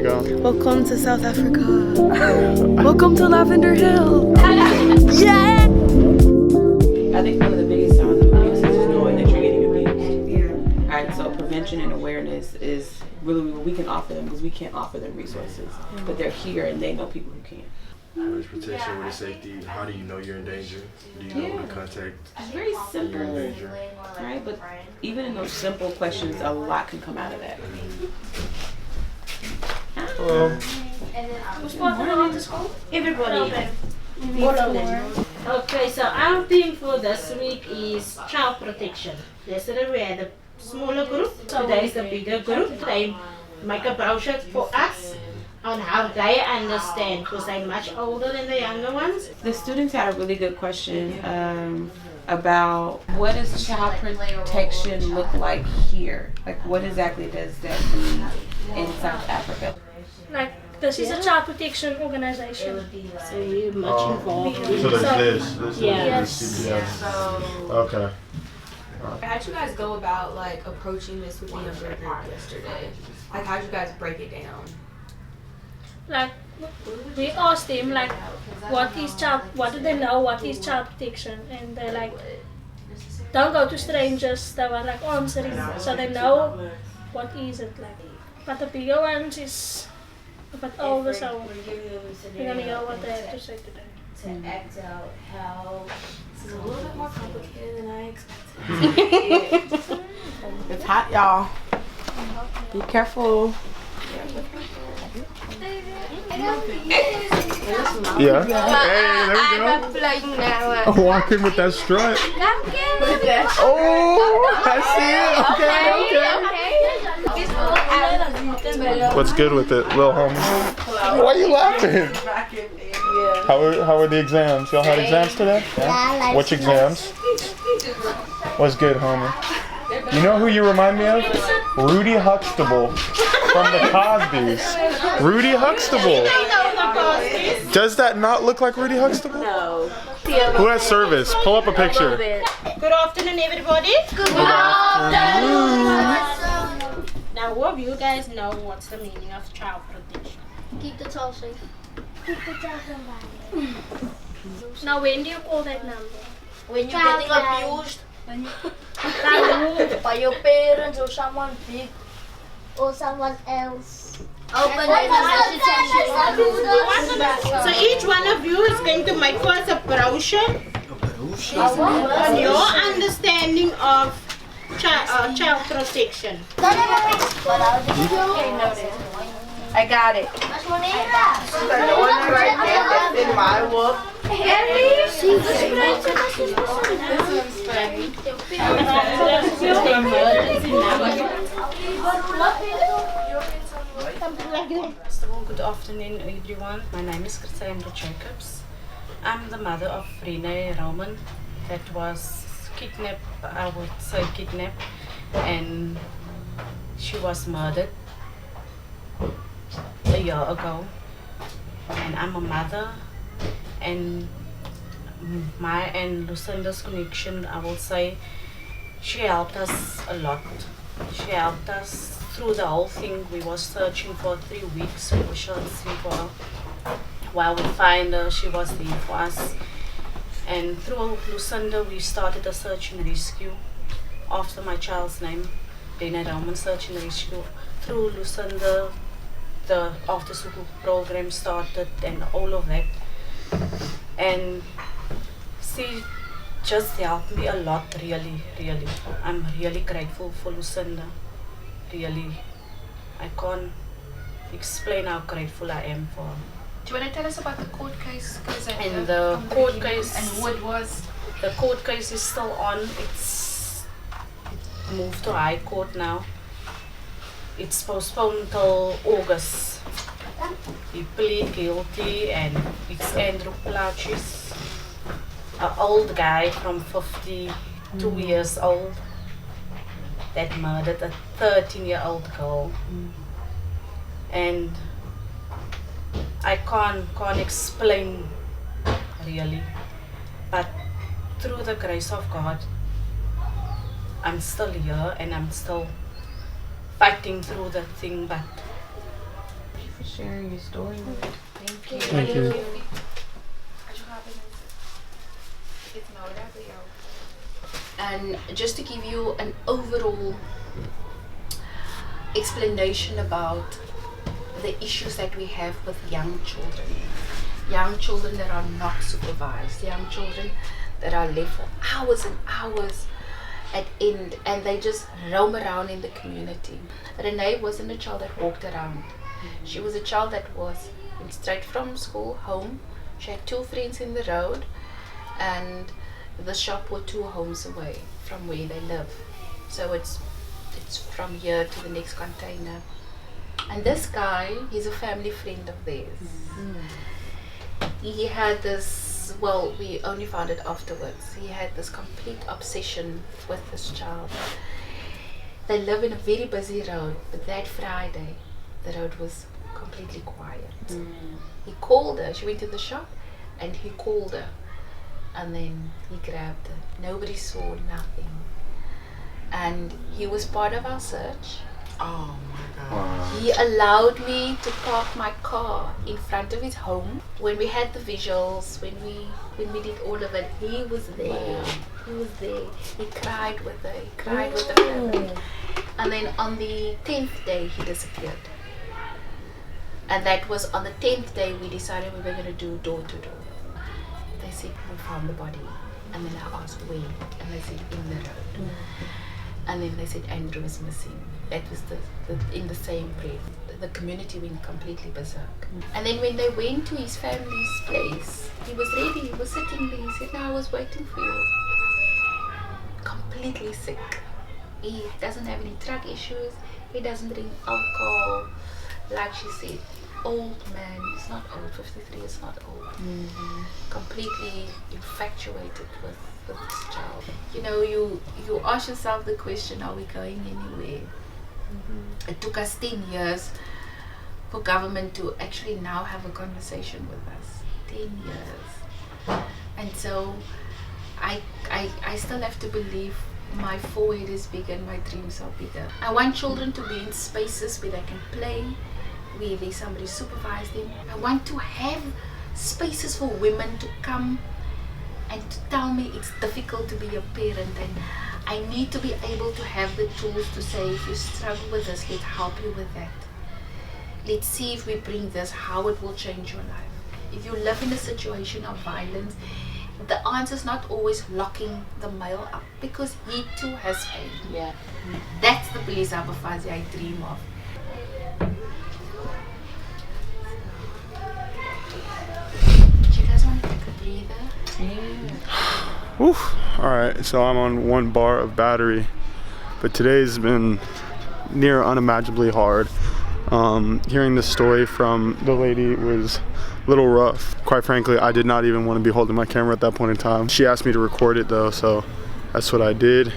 go. Welcome to South Africa. Welcome to Lavender Hill. Yeah! I think one of the biggest signs of abuse is just knowing that you're getting abused. Yeah. Alright, so prevention and awareness is really what we can offer them because we can't offer them resources. But they're here and they know people who can. What is protection? What is safety? How do you know you're in danger? Do you know who to contact? It's very simple, right? But even in those simple questions, a lot can come out of that. Hello. Who's walking around to school? Everybody. All of them. Okay, so our theme for this week is child protection. Yesterday we had a smaller group. Today is the bigger group. They make a brochure for us on how they understand because they're much older than the younger ones. The students had a really good question about what does child protection look like here? Like what exactly does that mean in South Africa? Like, this is a child protection organization. So you're much involved. So there's this Yes. CBS. Okay. How'd you guys go about like approaching this with the younger group yesterday? Like how'd you guys break it down? Like, we asked them, like, what do they know, what is child protection? And they're like, don't go to strangers. They were like answering, so they know what is it like. But the bigger ones is a bit older, so we're gonna hear what they have to say today. To act out how this is a little bit more complicated than I expected. It's hot, y'all. Be careful. Yeah. Hey, there we go. Walking with that strut. Oh, I see it. Okay. What's good with it, little homie? Why are you laughing? How are the exams? Y'all had exams today? Yeah. Which exams? What's good, homie? You know who you remind me of? Rudy Huxtable from the Cosbys. Rudy Huxtable. Does that not look like Rudy Huxtable? No. Who has service? Pull up a picture. Good afternoon, everybody. Good afternoon. Now, what of you guys know what's the meaning of child protection? Keep the child safe. Keep the child alive. Now, when do you call that number? When you're getting abused. By your parents or someone big. Or someone else. Open So each one of you is going to make us a brochure on your understanding of child protection. I got it. The one right there that's in my work. Good afternoon, everyone. My name is Cassandra Jacobs. I'm the mother of Rene Roman that was kidnapped, I would say kidnapped, and she was murdered a year ago. And I'm a mother, and my and Lucinda's connection, I will say, she helped us a lot. She helped us through the whole thing. We were searching for 3 weeks. We were searching for her. While we find her, she was there for us. And through Lucinda, we started a search and rescue after my child's name, Rene Roman Search and Rescue. Through Lucinda, the after school program started and all of that. And she just helped me a lot, really, really. I'm really grateful for Lucinda, really. I can't explain how grateful I am for her. Do you want to tell us about the court case? And the court case, and what was? The court case is still on. It's moved to High Court now. It's postponed till August. He plead guilty, and it's Andrew Platjes, an old guy from 52 years old that murdered a 13-year-old girl. And I can't explain really, but through the grace of God, I'm still here and I'm still fighting through the thing. But for sharing your story. Thank you. Thank you. And just to give you an overall explanation about the issues that we have with young children that are not supervised, young children that are left for hours and hours at end, and they just roam around in the community. Rene wasn't a child that walked around. She was a child that was straight from school home. She had 2 friends in the road, and the shop were 2 homes away from where they live. So it's from here to the next container. And this guy, he's a family friend of theirs. He had this, well, we only found it afterwards, he had this complete obsession with this child. They live in a very busy road, but that Friday the road was completely quiet. He called her, she went to the shop and he called her, and then he grabbed her. Nobody saw nothing. And he was part of our search. Oh my God. He allowed me to park my car in front of his home. When we had the visuals, when we did all of it, he was there. He was there. He cried with her. He cried with the family. And then on the 10th day, he disappeared. And that was on the 10th day we decided we were going to do door to door. They said we found the body. And then I asked where, and they said in the road. And then they said Andrew was missing. That was in the same breath. The community went completely berserk. And then when they went to his family's place, he was ready, he was sitting there. He said, "No, I was waiting for you." Completely sick. He doesn't have any drug issues. He doesn't drink alcohol. Like she said, old man. He's not old. 53 is not old. Completely infatuated with this child. You know, you ask yourself the question, are we going anywhere? It took us 10 years for government to actually now have a conversation with us. 10 years. And so I still have to believe my forehead is bigger and my dreams are bigger. I want children to be in spaces where they can play, where there's somebody supervise them. I want to have spaces for women to come and to tell me it's difficult to be a parent, and I need to be able to have the tools to say, if you struggle with this, let's help you with that. Let's see if we bring this, how it will change your life. If you live in a situation of violence, the answer is not always locking the male up, because he too has pain. Yeah. That's the police Abafanzi I dream of. Do you guys want to take a breather? Oof. Alright, so I'm on 1 bar of battery, but today's been near unimaginably hard. Hearing the story from the lady was a little rough. Quite frankly, I did not even want to be holding my camera at that point in time. She asked me to record it though, so that's what I did.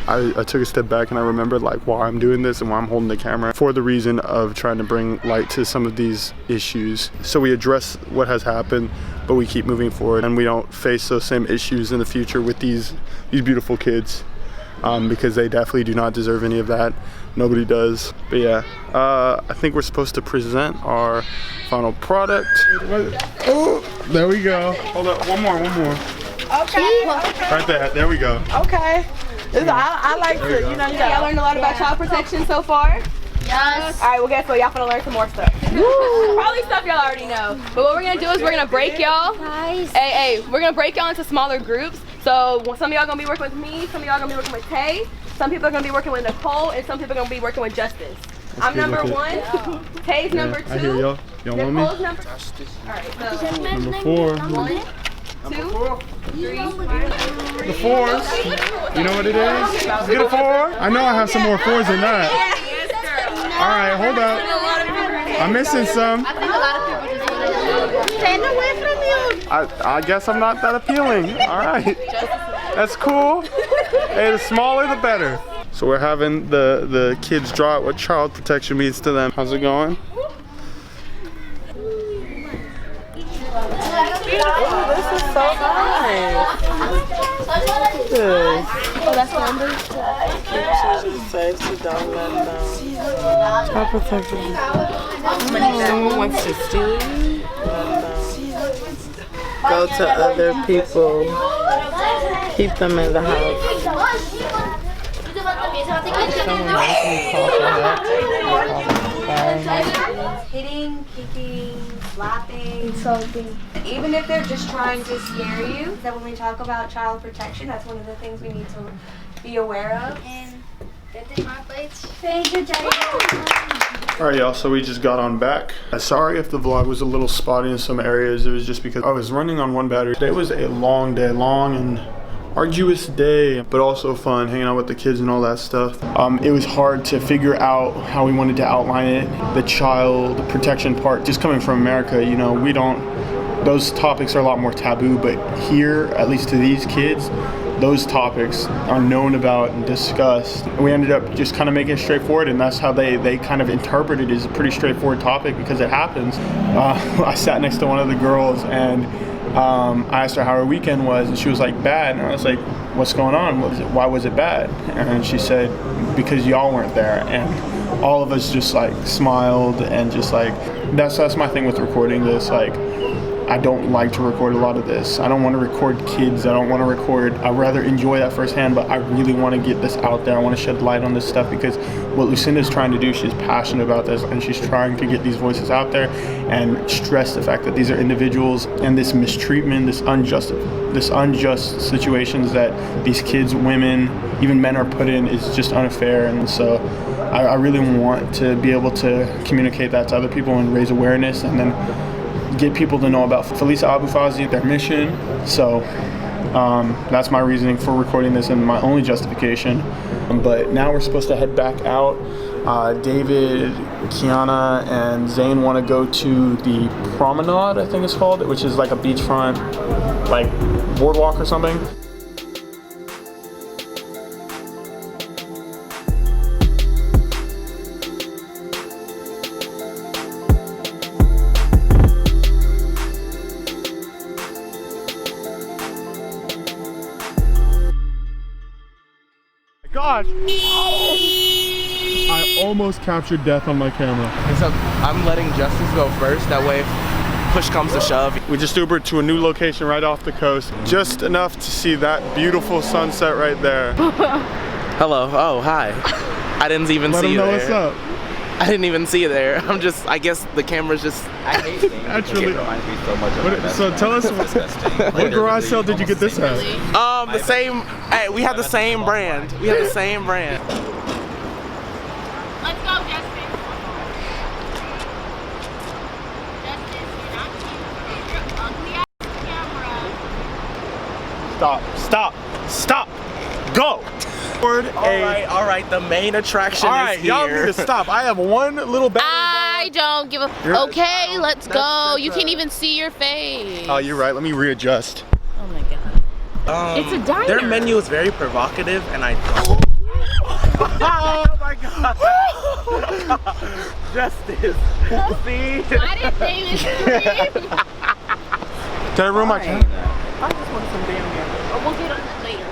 I took a step back and I remembered like why I'm doing this and why I'm holding the camera, for the reason of trying to bring light to some of these issues. So we address what has happened, but we keep moving forward and we don't face those same issues in the future with these beautiful kids, because they definitely do not deserve any of that. Nobody does. But yeah, I think we're supposed to present our final product. Oh, there we go. Hold up, one more. Okay. Right there we go. Okay. I like to, you know, y'all learned a lot about child protection so far? Yes. Alright, well guess what? Y'all finna learn some more stuff. Probably stuff y'all already know. But what we're gonna do is we're gonna break y'all. Hey, we're gonna break y'all into smaller groups. So some of y'all gonna be working with me, some of y'all gonna be working with Tay, some people are gonna be working with Nicole, and some people are gonna be working with Justice. I'm number 1, Tay's number 2, I hear y'all. Y'all want me? Nicole's number. Alright, so Number 4. 1, 2, 3, The 4s. You know what it is? Get a 4. I know I have some more 4s than that. Alright, hold up. I'm missing some. I think a lot of people just stand away from you. I guess I'm not that appealing. Alright. That's cool. Hey, the smaller the better. So we're having the kids draw out what child protection means to them. How's it going? This is so nice. Good. Oh, that's the number? Safe to don't let them. Child protection. Someone wants to steal you? Go to other people. Keep them in the house. Hitting, kicking, slapping, insulting. Even if they're just trying to scare you, that when we talk about child protection, that's one of the things we need to be aware of. And that's in my plates. Thank you, Daddy. Alright y'all, so we just got on back. Sorry if the vlog was a little spotty in some areas. It was just because I was running on one battery. Today was a long day, long and arduous day, but also fun, hanging out with the kids and all that stuff. It was hard to figure out how we wanted to outline it. The child protection part, just coming from America, you know, those topics are a lot more taboo, but here, at least to these kids, those topics are known about and discussed. We ended up just kind of making it straightforward, and that's how they kind of interpret it as a pretty straightforward topic because it happens. I sat next to one of the girls and I asked her how her weekend was, and she was like, bad. And I was like, what's going on? Why was it bad? And she said, because y'all weren't there. And all of us just like smiled and just like, that's my thing with recording this. Like, I don't like to record a lot of this. I don't want to record kids. I don't want to record, I'd rather enjoy that firsthand, but I really want to get this out there. I want to shed light on this stuff because what Lucinda's trying to do, she's passionate about this and she's trying to get these voices out there and stress the fact that these are individuals and this mistreatment, this unjust situations that these kids, women, even men are put in is just unfair. And so I really want to be able to communicate that to other people and raise awareness and then get people to know about Philisa Abafanzi, their mission. So that's my reasoning for recording this and my only justification. But now we're supposed to head back out. David, Kiana, and Zane want to go to the Promenade, I think it's called, which is like a beachfront, like boardwalk or something. Gosh! I almost captured death on my camera. So I'm letting Justice go first, that way if push comes to shove. We just Ubered to a new location right off the coast. Just enough to see that beautiful sunset right there. Hello, oh, hi. I didn't even see you there. Let them know what's up. I didn't even see you there. I'm just, I guess the camera's just... I hate things. Actually, it reminds me so much of my best so tell us, friend. what garage sale did you get this at? The same, hey, we have the same brand. We have the same brand. Let's go, Justice. Justice, you're not cute. Your ugly ass camera. Stop, stop, go! All right, the main attraction is here. Y'all need to stop. I have one little battery I don't give a... Okay, let's go. You can't even see your face. Oh, you're right. Let me readjust. Oh my god. It's a diner. Their menu is very provocative, and I don't. Oh my god. Justice. See? Why did David scream? Can I ruin my camera? I just want some damn camera. Oh, we'll get on that later.